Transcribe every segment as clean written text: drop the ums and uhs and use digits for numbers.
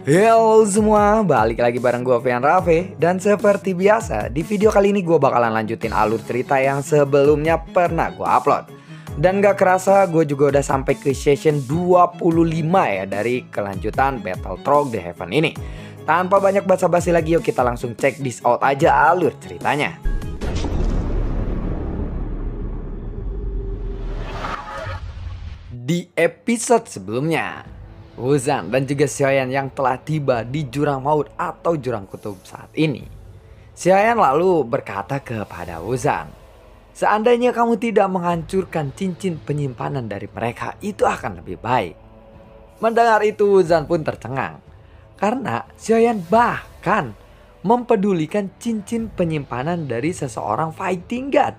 Halo semua, balik lagi bareng gue Fian Raffe. Dan seperti biasa, di video kali ini gue bakalan lanjutin alur cerita yang sebelumnya pernah gue upload. Dan gak kerasa gue juga udah sampai ke session 25 ya dari kelanjutan Battle Trog The Heaven ini. Tanpa banyak basa-basi lagi, yuk kita langsung check this out aja alur ceritanya. Di episode sebelumnya, Wuzan dan juga Xiaoyan yang telah tiba di jurang maut atau jurang kutub saat ini. Xiaoyan lalu berkata kepada Wuzan, seandainya kamu tidak menghancurkan cincin penyimpanan dari mereka, itu akan lebih baik. Mendengar itu Wuzan pun tercengang, karena Xiaoyan bahkan mempedulikan cincin penyimpanan dari seseorang fighting god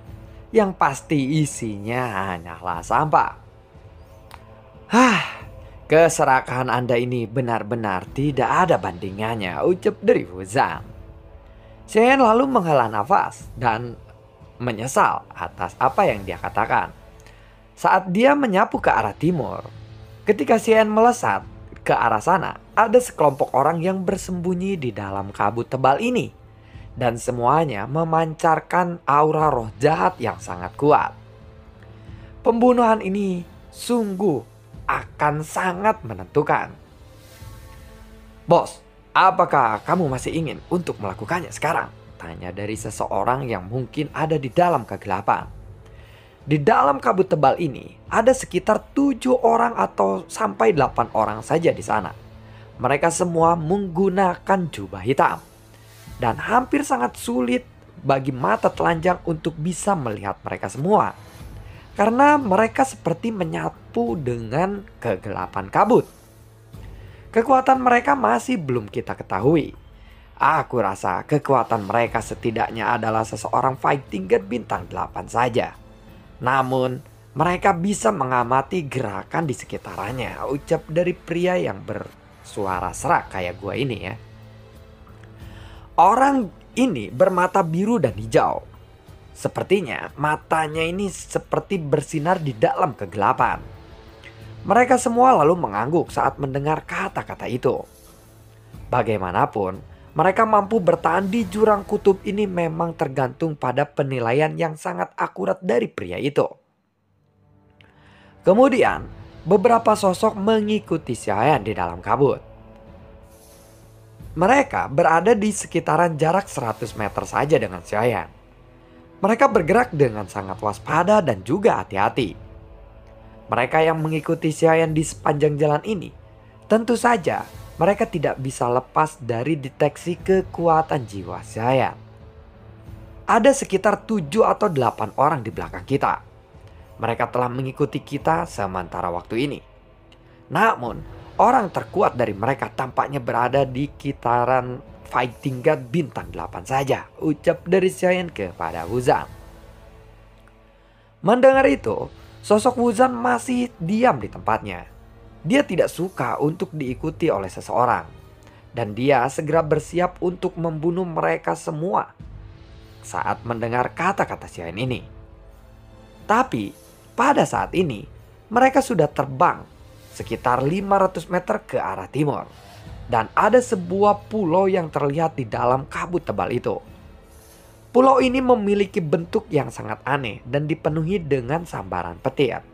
yang pasti isinya hanyalah sampah. Keserakahan Anda ini benar-benar tidak ada bandingannya, ucap dari Wuzan. Xiaoyan lalu menghela nafas dan menyesal atas apa yang dia katakan. Saat dia menyapu ke arah timur, ketika Xiaoyan melesat ke arah sana, ada sekelompok orang yang bersembunyi di dalam kabut tebal ini. Dan semuanya memancarkan aura roh jahat yang sangat kuat. Pembunuhan ini sungguh akan sangat menentukan. Bos, apakah kamu masih ingin untuk melakukannya sekarang? Tanya dari seseorang yang mungkin ada di dalam kegelapan. Di dalam kabut tebal ini ada sekitar 7 orang atau sampai 8 orang saja di sana. Mereka semua menggunakan jubah hitam. Dan hampir sangat sulit bagi mata telanjang untuk bisa melihat mereka semua. Karena mereka seperti menyatu dengan kegelapan kabut. Kekuatan mereka masih belum kita ketahui. Aku rasa kekuatan mereka setidaknya adalah seseorang fighting god bintang 8 saja. Namun mereka bisa mengamati gerakan di sekitarnya, ucap dari pria yang bersuara serak kayak gua ini ya. Orang ini bermata biru dan hijau. Sepertinya matanya ini seperti bersinar di dalam kegelapan. Mereka semua lalu mengangguk saat mendengar kata-kata itu. Bagaimanapun, mereka mampu bertahan di jurang kutub ini memang tergantung pada penilaian yang sangat akurat dari pria itu. Kemudian, beberapa sosok mengikuti Xiaoyan di dalam kabut. Mereka berada di sekitaran jarak 100 meter saja dengan Xiaoyan. Mereka bergerak dengan sangat waspada dan juga hati-hati. Mereka yang mengikuti Xiaoyan di sepanjang jalan ini, tentu saja mereka tidak bisa lepas dari deteksi kekuatan jiwa Xiaoyan. Ada sekitar 7 atau 8 orang di belakang kita. Mereka telah mengikuti kita sementara waktu ini. Namun, orang terkuat dari mereka tampaknya berada di kitaran fighting god bintang 8 saja, ucap dari Xiaoyan kepada Wuzan. Mendengar itu, sosok Wuzan masih diam di tempatnya. Dia tidak suka untuk diikuti oleh seseorang. Dan dia segera bersiap untuk membunuh mereka semua saat mendengar kata-kata Xiaoyan ini. Tapi pada saat ini mereka sudah terbang sekitar 500 meter ke arah timur. Dan ada sebuah pulau yang terlihat di dalam kabut tebal itu. Pulau ini memiliki bentuk yang sangat aneh dan dipenuhi dengan sambaran petir.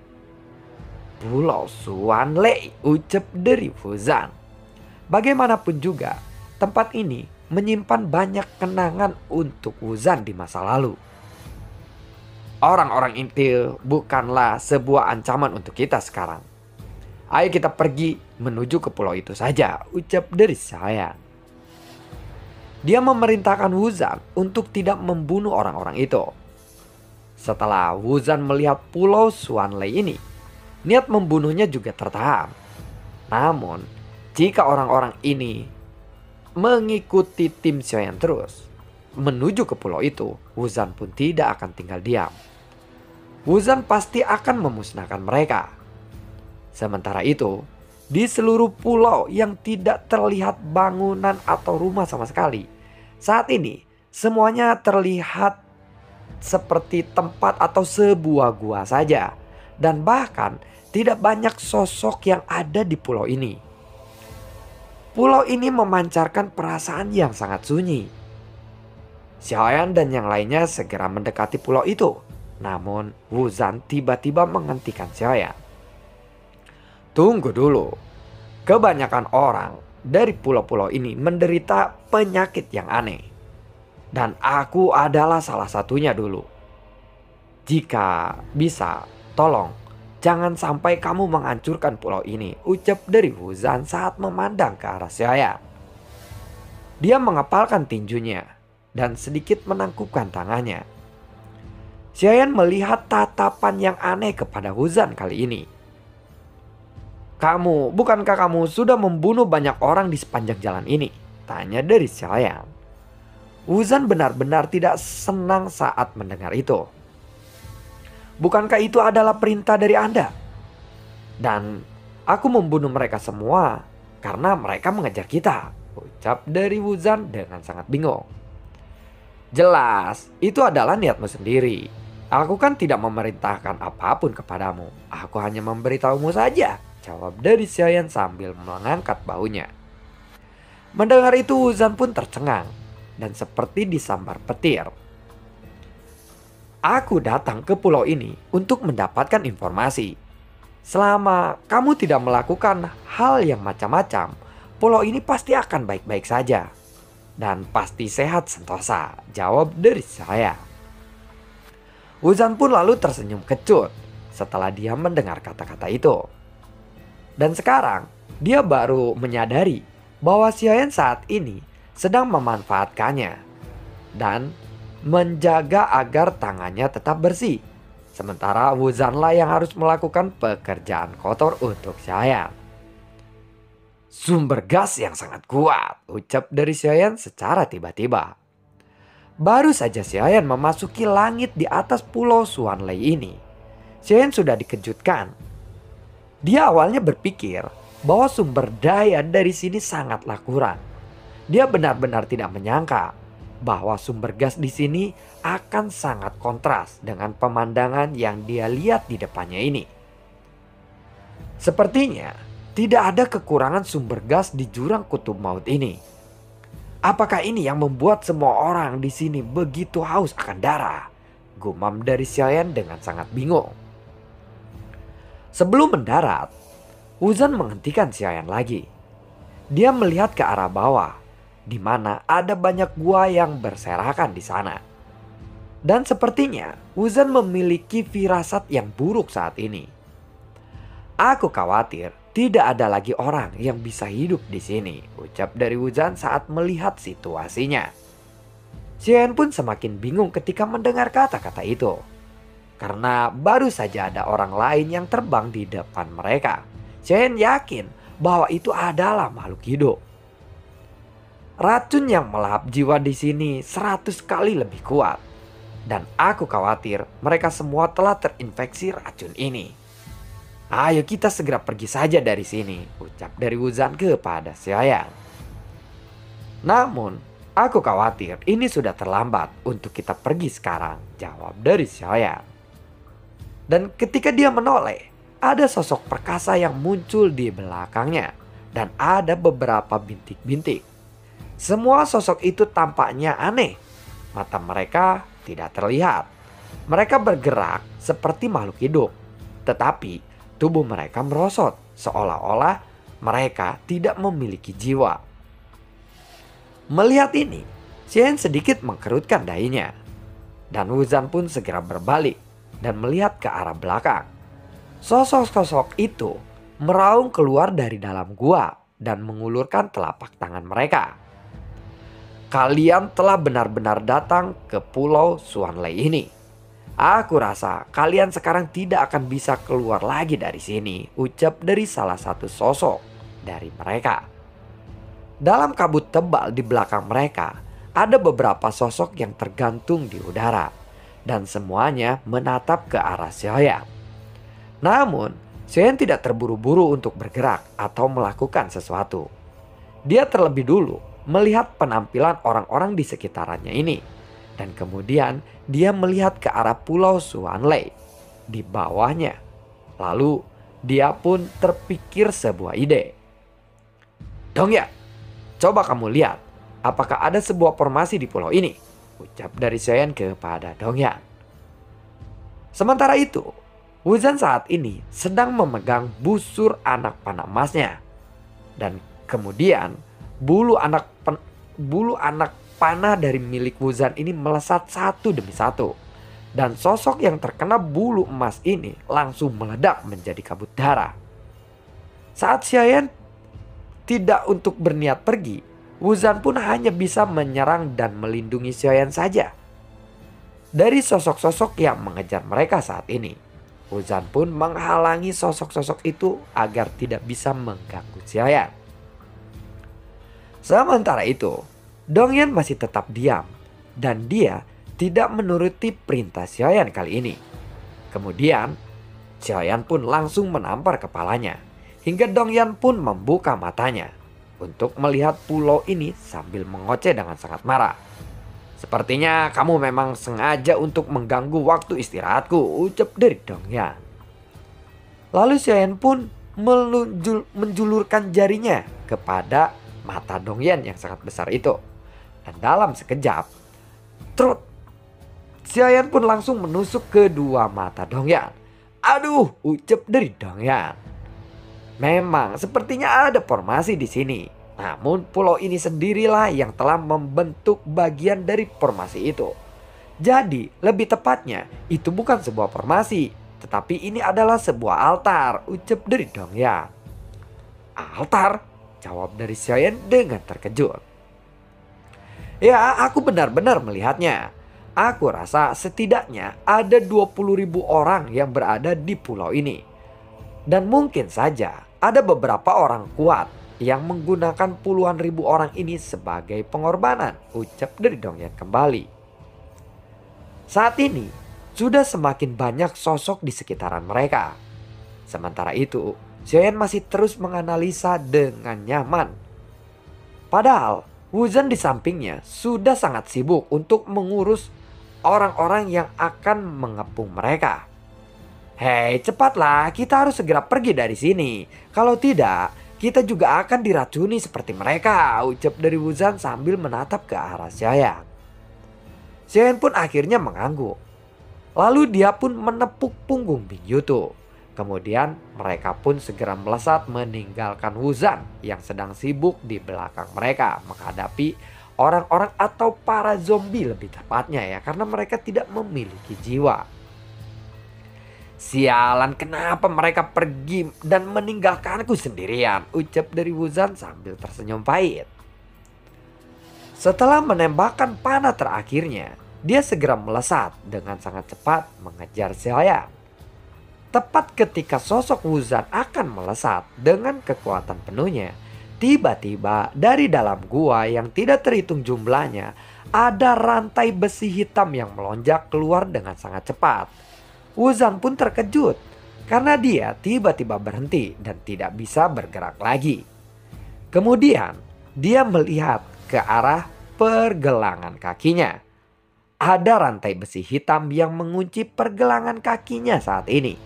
Pulau Xuanlei, ucap dari Wuzan. Bagaimanapun juga, tempat ini menyimpan banyak kenangan untuk Wuzan di masa lalu. Orang-orang itu bukanlah sebuah ancaman untuk kita sekarang. Ayo kita pergi menuju ke pulau itu saja, ucap dari Xiaoyan. Dia memerintahkan Wuzan untuk tidak membunuh orang-orang itu. Setelah Wuzan melihat pulau Xuanlei ini, niat membunuhnya juga tertahan. Namun, jika orang-orang ini mengikuti tim Xiaoyan terus menuju ke pulau itu, Wuzan pun tidak akan tinggal diam. Wuzan pasti akan memusnahkan mereka. Sementara itu, di seluruh pulau yang tidak terlihat bangunan atau rumah sama sekali. Saat ini, semuanya terlihat seperti tempat atau sebuah gua saja. Dan bahkan tidak banyak sosok yang ada di pulau ini. Pulau ini memancarkan perasaan yang sangat sunyi. Xiaoyan dan yang lainnya segera mendekati pulau itu. Namun Wuzan tiba-tiba menghentikan Xiaoyan. Tunggu dulu. Kebanyakan orang dari pulau-pulau ini menderita penyakit yang aneh. Dan aku adalah salah satunya dulu. Jika bisa, tolong jangan sampai kamu menghancurkan pulau ini, ucap dari Wuzan saat memandang ke arah Xiaoyan. Dia mengepalkan tinjunya dan sedikit menangkupkan tangannya. Xiaoyan melihat tatapan yang aneh kepada Wuzan kali ini. Bukankah kamu sudah membunuh banyak orang di sepanjang jalan ini? Tanya dari Xiaoyan. Wuzan benar-benar tidak senang saat mendengar itu. Bukankah itu adalah perintah dari Anda? Dan aku membunuh mereka semua karena mereka mengejar kita, ucap dari Wuzan dengan sangat bingung. Jelas, itu adalah niatmu sendiri. Aku kan tidak memerintahkan apapun kepadamu. Aku hanya memberitahumu saja, jawab dari Xiaoyan sambil mengangkat bahunya. Mendengar itu Wuzan pun tercengang dan seperti disambar petir. Aku datang ke pulau ini untuk mendapatkan informasi. Selama kamu tidak melakukan hal yang macam-macam, pulau ini pasti akan baik-baik saja. Dan pasti sehat sentosa, jawab dari saya. Wuzan pun lalu tersenyum kecut setelah dia mendengar kata-kata itu. Dan sekarang dia baru menyadari bahwa Xiaoyan saat ini sedang memanfaatkannya dan menjaga agar tangannya tetap bersih. Sementara Wuzanlah yang harus melakukan pekerjaan kotor untuk Xiaoyan. Sumber gas yang sangat kuat, ucap dari Xiaoyan secara tiba-tiba. Baru saja Xiaoyan memasuki langit di atas pulau Xuanlei ini, Xiaoyan sudah dikejutkan. Dia awalnya berpikir bahwa sumber daya dari sini sangatlah kurang. Dia benar-benar tidak menyangka bahwa sumber gas di sini akan sangat kontras dengan pemandangan yang dia lihat di depannya ini. Sepertinya tidak ada kekurangan sumber gas di jurang kutub maut ini. Apakah ini yang membuat semua orang di sini begitu haus akan darah? Gumam dari Xiaoyan dengan sangat bingung. Sebelum mendarat, Wuzan menghentikan Xiaoyan lagi. Dia melihat ke arah bawah, di mana ada banyak gua yang berserakan di sana. Dan sepertinya Wuzan memiliki firasat yang buruk saat ini. Aku khawatir tidak ada lagi orang yang bisa hidup di sini, ucap dari Wuzan saat melihat situasinya. Xiaoyan pun semakin bingung ketika mendengar kata-kata itu. Karena baru saja ada orang lain yang terbang di depan mereka. Xiaoyan yakin bahwa itu adalah makhluk hidup. Racun yang melahap jiwa di sini 100 kali lebih kuat. Dan aku khawatir mereka semua telah terinfeksi racun ini. Ayo kita segera pergi saja dari sini, ucap dari Wuzan kepada Xiaoyan. Namun, aku khawatir ini sudah terlambat untuk kita pergi sekarang, jawab dari Xiaoyan. Dan ketika dia menoleh, ada sosok perkasa yang muncul di belakangnya. Dan ada beberapa bintik-bintik. Semua sosok itu tampaknya aneh. Mata mereka tidak terlihat. Mereka bergerak seperti makhluk hidup. Tetapi tubuh mereka merosot seolah-olah mereka tidak memiliki jiwa. Melihat ini, Xiaoyan sedikit mengkerutkan dahinya. Dan Wuzan pun segera berbalik dan melihat ke arah belakang. Sosok-sosok itu meraung keluar dari dalam gua dan mengulurkan telapak tangan mereka. Kalian telah benar-benar datang ke pulau Xuanlei ini. Aku rasa kalian sekarang tidak akan bisa keluar lagi dari sini, ucap dari salah satu sosok dari mereka. Dalam kabut tebal di belakang mereka, ada beberapa sosok yang tergantung di udara. Dan semuanya menatap ke arah Xiaoyan. Namun, Xiaoyan tidak terburu-buru untuk bergerak atau melakukan sesuatu. Dia terlebih dulu melihat penampilan orang-orang di sekitarannya ini. Dan kemudian dia melihat ke arah pulau Xuanlei di bawahnya. Lalu dia pun terpikir sebuah ide. Dong ya, Coba kamu lihat, apakah ada sebuah formasi di pulau ini? Ucap dari Xiaoyan kepada Dongyan. Sementara itu, Wuzan saat ini sedang memegang busur anak panah emasnya. Dan kemudian bulu anak panah dari milik Wuzan ini melesat satu demi satu. Dan sosok yang terkena bulu emas ini langsung meledak menjadi kabut darah. Saat Xiaoyan tidak untuk berniat pergi, Wuzan pun hanya bisa menyerang dan melindungi Xiaoyan saja. Dari sosok-sosok yang mengejar mereka saat ini, Wuzan pun menghalangi sosok-sosok itu agar tidak bisa mengganggu Xiaoyan. Sementara itu, Dongyan masih tetap diam dan dia tidak menuruti perintah Xiaoyan kali ini. Kemudian, Xiaoyan pun langsung menampar kepalanya hingga Dongyan pun membuka matanya untuk melihat pulau ini sambil mengoceh dengan sangat marah. Sepertinya kamu memang sengaja untuk mengganggu waktu istirahatku, ucap dari Dongyan. Lalu Xiaoyan pun menjulurkan jarinya kepada mata Dongyan yang sangat besar itu. Dan dalam sekejap, trut, Xiaoyan pun langsung menusuk kedua mata Dongyan. Aduh, ucap dari Dongyan. Memang sepertinya ada formasi di sini. Namun pulau ini sendirilah yang telah membentuk bagian dari formasi itu. Jadi lebih tepatnya itu bukan sebuah formasi, tetapi ini adalah sebuah altar, ucap dari Dongyan. Altar? Jawab dari Xiaoyan dengan terkejut. Ya, aku benar-benar melihatnya. Aku rasa setidaknya ada 20.000 orang yang berada di pulau ini. Dan mungkin saja ada beberapa orang kuat yang menggunakan puluhan ribu orang ini sebagai pengorbanan, ucap dari Dongyan kembali. Saat ini sudah semakin banyak sosok di sekitaran mereka. Sementara itu, Xiaoyan masih terus menganalisa dengan nyaman. Padahal Wuzan di sampingnya sudah sangat sibuk untuk mengurus orang-orang yang akan mengepung mereka. Hei, cepatlah, kita harus segera pergi dari sini. Kalau tidak, kita juga akan diracuni seperti mereka, ucap dari Wuzan sambil menatap ke arah Xiaoyan. Xiaoyan pun akhirnya mengangguk. Lalu dia pun menepuk punggung Bing Yutu. Kemudian mereka pun segera melesat meninggalkan Wuzan yang sedang sibuk di belakang mereka menghadapi orang-orang atau para zombie lebih tepatnya ya, karena mereka tidak memiliki jiwa. Sialan, kenapa mereka pergi dan meninggalkanku sendirian, ucap dari Wuzan sambil tersenyum pahit. Setelah menembakkan panah terakhirnya, dia segera melesat dengan sangat cepat mengejar Xiaoyan. Tepat ketika sosok Wuzan akan melesat dengan kekuatan penuhnya, tiba-tiba dari dalam gua yang tidak terhitung jumlahnya, ada rantai besi hitam yang melonjak keluar dengan sangat cepat. Wuzan pun terkejut karena dia tiba-tiba berhenti dan tidak bisa bergerak lagi. Kemudian dia melihat ke arah pergelangan kakinya. Ada rantai besi hitam yang mengunci pergelangan kakinya saat ini.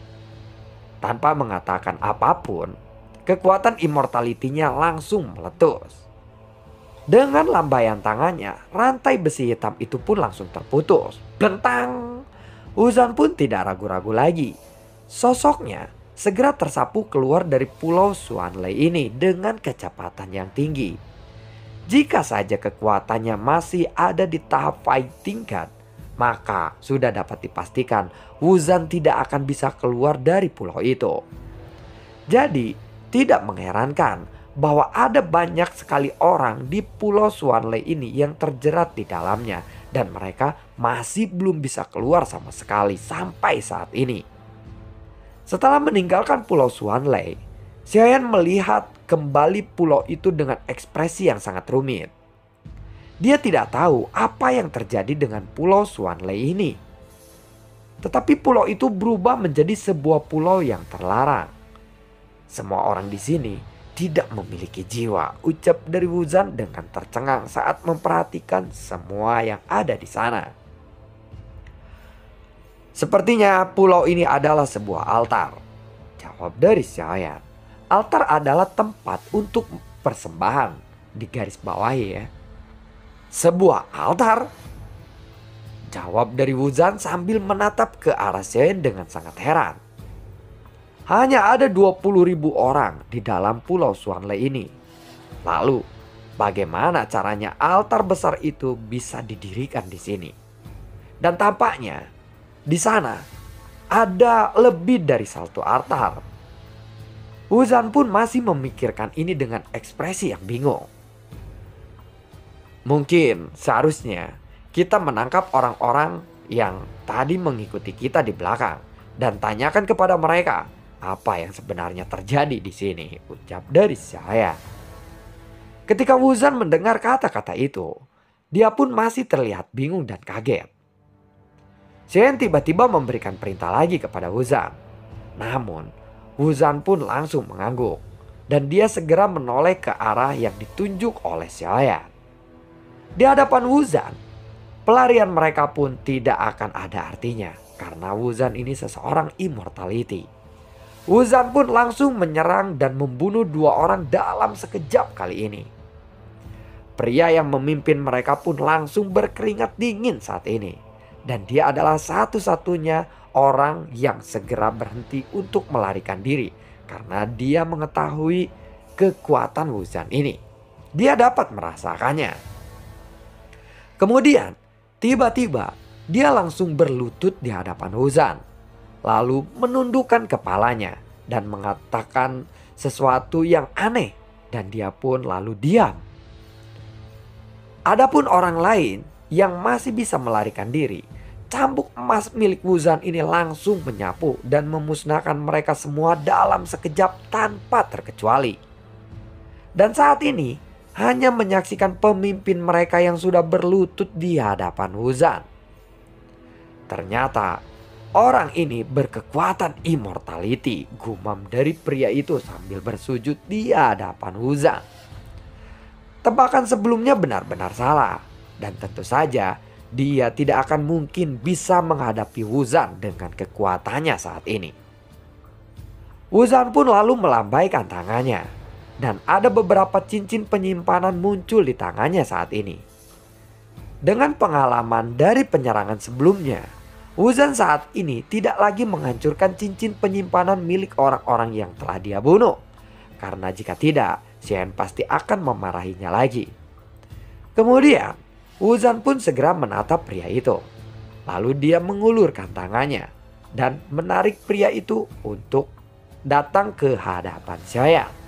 Tanpa mengatakan apapun, kekuatan immortality-nya langsung meletus. Dengan lambaian tangannya, rantai besi hitam itu pun langsung terputus. Blentang! Wuzan pun tidak ragu-ragu lagi. Sosoknya segera tersapu keluar dari pulau Xuanlei ini dengan kecepatan yang tinggi. Jika saja kekuatannya masih ada di tahap fighting tingkat, maka sudah dapat dipastikan Wuzan tidak akan bisa keluar dari pulau itu. Jadi tidak mengherankan bahwa ada banyak sekali orang di pulau Xuanlei ini yang terjerat di dalamnya. Dan mereka masih belum bisa keluar sama sekali sampai saat ini. Setelah meninggalkan pulau Xuanlei, Xiaoyan melihat kembali pulau itu dengan ekspresi yang sangat rumit. Dia tidak tahu apa yang terjadi dengan pulau Xuanlei ini. Tetapi pulau itu berubah menjadi sebuah pulau yang terlarang. Semua orang di sini tidak memiliki jiwa, ucap dari Wuzan dengan tercengang saat memperhatikan semua yang ada di sana. Sepertinya pulau ini adalah sebuah altar, jawab dari Xiaoyan. Altar adalah tempat untuk persembahan. digaris bawahi ya. Sebuah altar? Jawab dari Wuzan sambil menatap ke arah Shen dengan sangat heran. Hanya ada 20.000 orang di dalam pulau Xuanlei ini. Lalu, bagaimana caranya altar besar itu bisa didirikan di sini? Dan tampaknya di sana ada lebih dari satu altar. Wuzan pun masih memikirkan ini dengan ekspresi yang bingung. Mungkin seharusnya kita menangkap orang-orang yang tadi mengikuti kita di belakang dan tanyakan kepada mereka apa yang sebenarnya terjadi di sini, ucap dari saya. Ketika Wuzan mendengar kata-kata itu, dia pun masih terlihat bingung dan kaget. Shen tiba-tiba memberikan perintah lagi kepada Wuzan. Namun, Wuzan pun langsung mengangguk dan dia segera menoleh ke arah yang ditunjuk oleh Xiaoyan. Di hadapan Wuzan, pelarian mereka pun tidak akan ada artinya karena Wuzan ini seseorang immortality. Wuzan pun langsung menyerang dan membunuh 2 orang dalam sekejap kali ini. Pria yang memimpin mereka pun langsung berkeringat dingin saat ini. Dan dia adalah satu-satunya orang yang segera berhenti untuk melarikan diri karena dia mengetahui kekuatan Wuzan ini. Dia dapat merasakannya. Kemudian tiba-tiba dia langsung berlutut di hadapan Wuzan. Lalu menundukkan kepalanya dan mengatakan sesuatu yang aneh. Dan dia pun lalu diam. Adapun orang lain yang masih bisa melarikan diri, cambuk emas milik Wuzan ini langsung menyapu dan memusnahkan mereka semua dalam sekejap tanpa terkecuali. Dan saat ini hanya menyaksikan pemimpin mereka yang sudah berlutut di hadapan Wuzan. Ternyata orang ini berkekuatan immortality, gumam dari pria itu sambil bersujud di hadapan Wuzan. Tebakan sebelumnya benar-benar salah dan tentu saja dia tidak akan mungkin bisa menghadapi Wuzan dengan kekuatannya saat ini. Wuzan pun lalu melambaikan tangannya. Dan ada beberapa cincin penyimpanan muncul di tangannya saat ini. Dengan pengalaman dari penyerangan sebelumnya, Wuzan saat ini tidak lagi menghancurkan cincin penyimpanan milik orang-orang yang telah dia bunuh. Karena jika tidak, Shen pasti akan memarahinya lagi. Kemudian, Wuzan pun segera menatap pria itu. Lalu dia mengulurkan tangannya dan menarik pria itu untuk datang ke hadapan Xiaoyan.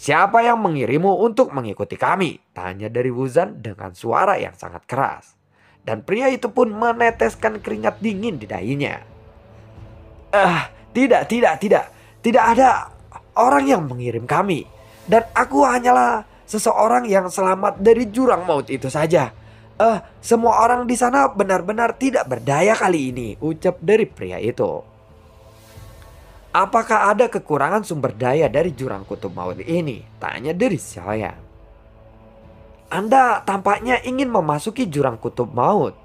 Siapa yang mengirimmu untuk mengikuti kami? Tanya dari Wuzan dengan suara yang sangat keras. Dan pria itu pun meneteskan keringat dingin di dahinya. Tidak ada orang yang mengirim kami. Dan aku hanyalah seseorang yang selamat dari jurang maut itu saja. Semua orang di sana benar-benar tidak berdaya kali ini, ucap dari pria itu. Apakah ada kekurangan sumber daya dari jurang kutub maut ini? Tanya dari Xiaoyan. Anda tampaknya ingin memasuki jurang kutub maut.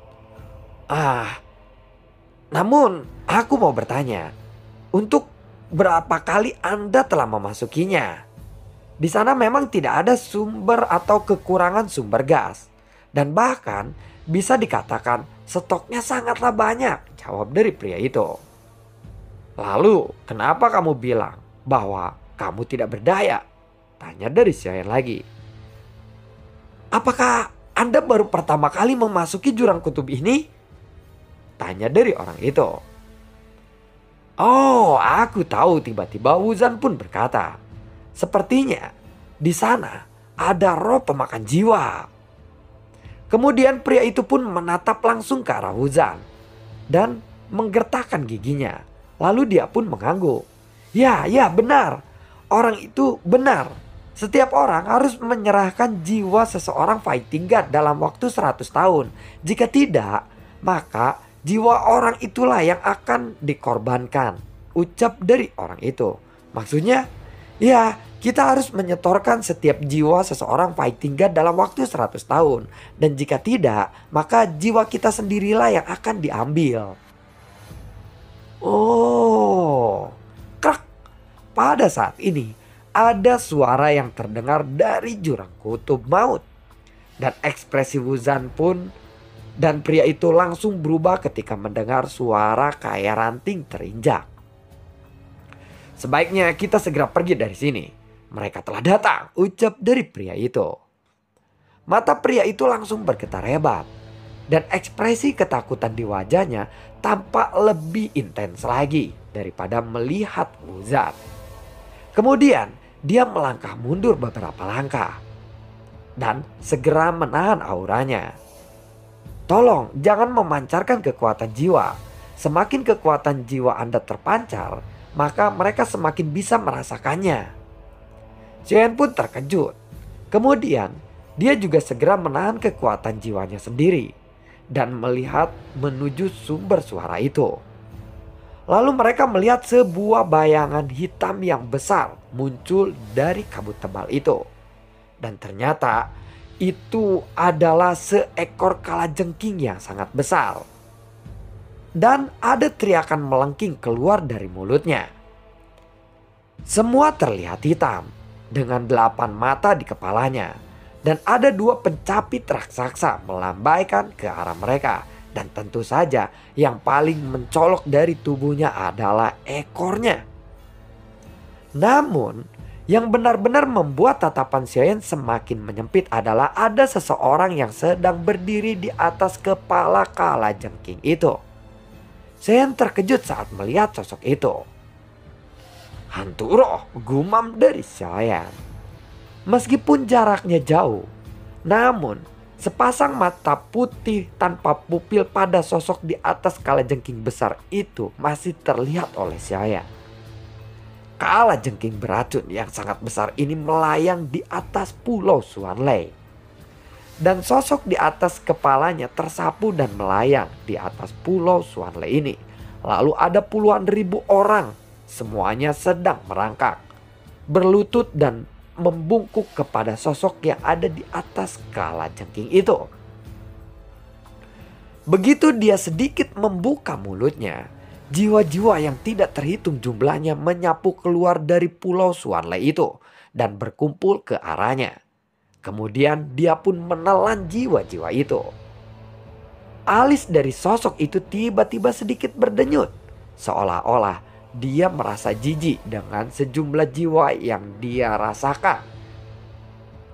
Namun aku mau bertanya. Untuk berapa kali Anda telah memasukinya? Di sana memang tidak ada sumber atau kekurangan sumber gas. Dan bahkan bisa dikatakan stoknya sangatlah banyak. Jawab dari pria itu. Lalu, kenapa kamu bilang bahwa kamu tidak berdaya? Tanya dari Xiaoyan lagi. Apakah Anda baru pertama kali memasuki jurang kutub ini? Tanya dari orang itu. Oh, aku tahu, tiba-tiba Wuzan pun berkata. Sepertinya di sana ada roh pemakan jiwa. Kemudian pria itu pun menatap langsung ke arah Wuzan dan menggertakkan giginya. Lalu dia pun mengangguk. Ya benar. Orang itu benar. Setiap orang harus menyerahkan jiwa seseorang fighting god dalam waktu 100 tahun. Jika tidak, maka jiwa orang itulah yang akan dikorbankan. Ucap dari orang itu. Maksudnya, ya kita harus menyetorkan setiap jiwa seseorang fighting god dalam waktu 100 tahun. Dan jika tidak, maka jiwa kita sendirilah yang akan diambil. Oh, krak. Pada saat ini ada suara yang terdengar dari jurang kutub maut. Dan ekspresi Wuzan pun dan pria itu langsung berubah ketika mendengar suara kayak ranting terinjak. "Sebaiknya kita segera pergi dari sini. Mereka telah datang," ucap dari pria itu. Mata pria itu langsung bergetar hebat. Dan ekspresi ketakutan di wajahnya tampak lebih intens lagi daripada melihat Wuzan. Kemudian dia melangkah mundur beberapa langkah. Dan segera menahan auranya. "Tolong jangan memancarkan kekuatan jiwa. Semakin kekuatan jiwa Anda terpancar, maka mereka semakin bisa merasakannya." Xiaoyan pun terkejut. Kemudian dia juga segera menahan kekuatan jiwanya sendiri dan melihat menuju sumber suara itu. Lalu mereka melihat sebuah bayangan hitam yang besar muncul dari kabut tebal itu. Dan ternyata itu adalah seekor kalajengking yang sangat besar. Dan ada teriakan melengking keluar dari mulutnya. Semua terlihat hitam dengan 8 mata di kepalanya. Dan ada 2 pencapit raksasa melambaikan ke arah mereka. Dan tentu saja yang paling mencolok dari tubuhnya adalah ekornya. Namun yang benar-benar membuat tatapan Xiaoyan semakin menyempit adalah ada seseorang yang sedang berdiri di atas kepala kalajengking itu. Xiaoyan terkejut saat melihat sosok itu. "Hantu roh," gumam dari Xiaoyan. Meskipun jaraknya jauh, namun sepasang mata putih tanpa pupil pada sosok di atas kalajengking besar itu masih terlihat oleh Xiaoyan. Kalajengking beracun yang sangat besar ini melayang di atas pulau Xuanlei. Dan sosok di atas kepalanya tersapu dan melayang di atas pulau Xuanlei ini. Lalu ada puluhan ribu orang, semuanya sedang merangkak, berlutut dan membungkuk kepada sosok yang ada di atas kalajengking itu. Begitu dia sedikit membuka mulutnya, jiwa-jiwa yang tidak terhitung jumlahnya menyapu keluar dari pulau Xuanlei itu dan berkumpul ke arahnya. Kemudian dia pun menelan jiwa-jiwa itu. Alis dari sosok itu tiba-tiba sedikit berdenyut, seolah-olah dia merasa jijik dengan sejumlah jiwa yang dia rasakan.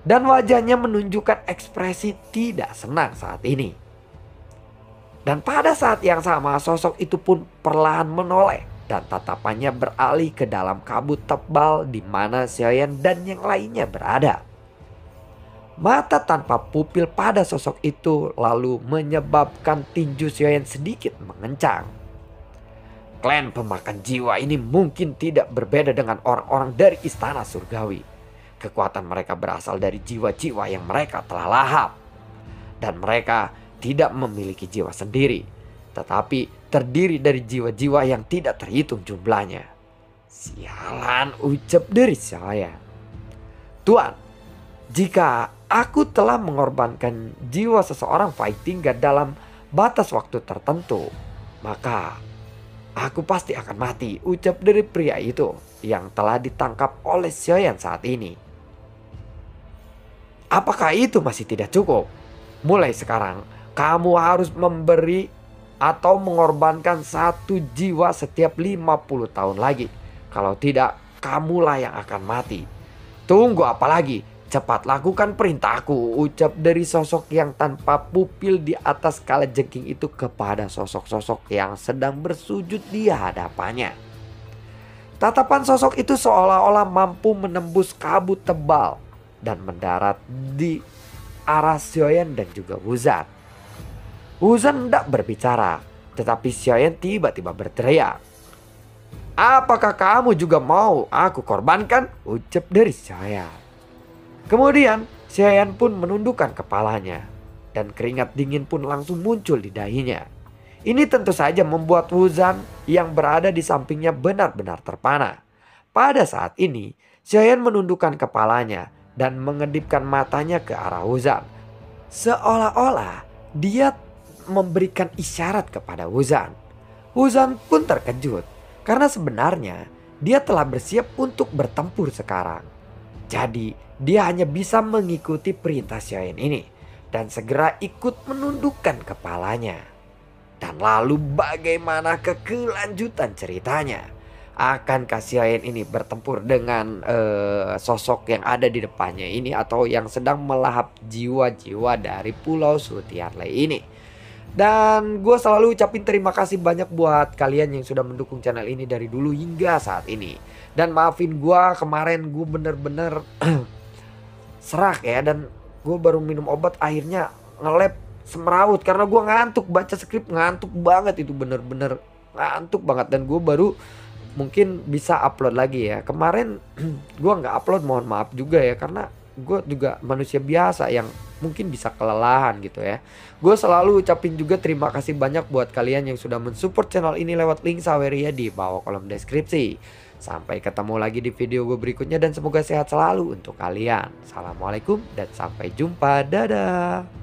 Dan wajahnya menunjukkan ekspresi tidak senang saat ini. Dan pada saat yang sama sosok itu pun perlahan menoleh dan tatapannya beralih ke dalam kabut tebal di mana Xiaoyan dan yang lainnya berada. Mata tanpa pupil pada sosok itu lalu menyebabkan tinju Xiaoyan sedikit mengencang. Klan pemakan jiwa ini mungkin tidak berbeda dengan orang-orang dari istana surgawi. Kekuatan mereka berasal dari jiwa-jiwa yang mereka telah lahap. Dan mereka tidak memiliki jiwa sendiri, tetapi terdiri dari jiwa-jiwa yang tidak terhitung jumlahnya. "Sialan," ucap dari saya. "Tuan, jika aku telah mengorbankan jiwa seseorang fighting god dalam batas waktu tertentu, maka aku pasti akan mati," ucap dari pria itu yang telah ditangkap oleh Xiaoyan saat ini. "Apakah itu masih tidak cukup? Mulai sekarang kamu harus memberi atau mengorbankan 1 jiwa setiap 50 tahun lagi. Kalau tidak, kamulah yang akan mati. Tunggu apa lagi? Cepat lakukan perintahku," ucap dari sosok yang tanpa pupil di atas kalajengking itu kepada sosok-sosok yang sedang bersujud di hadapannya. Tatapan sosok itu seolah-olah mampu menembus kabut tebal dan mendarat di arah Xiaoyan dan juga Wuzan. Wuzan hendak berbicara, tetapi Xiaoyan tiba-tiba berteriak. "Apakah kamu juga mau aku korbankan?" ucap dari Xiaoyan. Kemudian Xiaoyan pun menundukkan kepalanya dan keringat dingin pun langsung muncul di dahinya. Ini tentu saja membuat Wuzan yang berada di sampingnya benar-benar terpana. Pada saat ini Xiaoyan menundukkan kepalanya dan mengedipkan matanya ke arah Wuzan, seolah-olah dia memberikan isyarat kepada Wuzan. Wuzan pun terkejut karena sebenarnya dia telah bersiap untuk bertempur sekarang. Jadi dia hanya bisa mengikuti perintah Xiaoyan ini dan segera ikut menundukkan kepalanya. Dan lalu bagaimana kelanjutan ceritanya? Akankah Xiaoyan ini bertempur dengan sosok yang ada di depannya ini atau yang sedang melahap jiwa-jiwa dari Pulau Sutiarlei ini? Dan gue selalu ucapin terima kasih banyak buat kalian yang sudah mendukung channel ini dari dulu hingga saat ini. Dan maafin gue kemarin gue bener-bener serak ya, dan gue baru minum obat akhirnya nge-lab semeraut karena gue ngantuk baca skrip, ngantuk banget itu, bener-bener ngantuk banget. Dan gue baru mungkin bisa upload lagi ya. Kemarin gue nggak upload, mohon maaf juga ya, karena gue juga manusia biasa yang mungkin bisa kelelahan gitu ya. Gue selalu ucapin juga terima kasih banyak buat kalian yang sudah mensupport channel ini lewat link Saweria di bawah kolom deskripsi. Sampai ketemu lagi di video gue berikutnya dan semoga sehat selalu untuk kalian. Assalamualaikum dan sampai jumpa. Dadah.